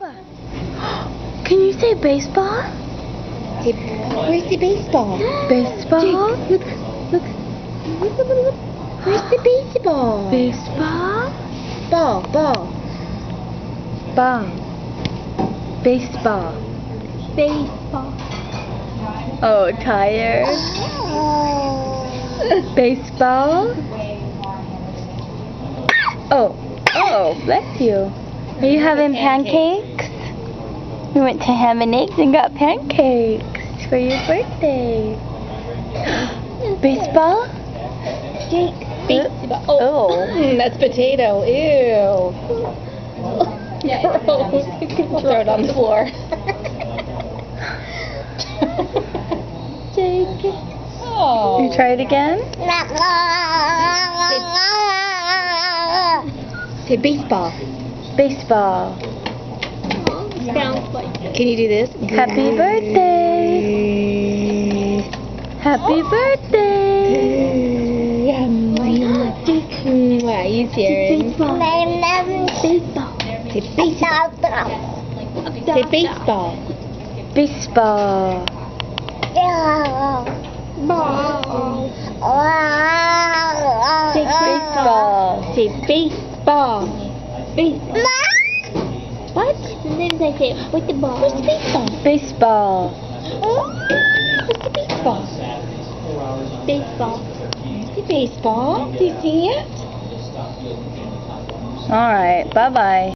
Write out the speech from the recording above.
What? Can you say baseball? Where's the baseball? Baseball? Jake, look. Where's the baseball? Baseball? Ball. Ball. Baseball. Baseball. Oh, tired? Baseball? Oh, bless you. Are you having pancakes? We went to Ham and Eggs and got pancakes for your birthday. Baseball? Jake, baseball. Oh. That's potato. Ew. Gross. We'll throw it on the floor. Jake. Oh. You try it again? Say baseball. Baseball. Sounds like. Can you do this? Happy birthday. Happy birthday. Are you serious? Baseball. Say baseball. Say baseball. Baseball. Baseball. Say baseball. What? Sometimes I say, with the ball. Where's the baseball? Baseball. Where's the baseball? Baseball. The baseball. Do you see it? All right. Bye-bye.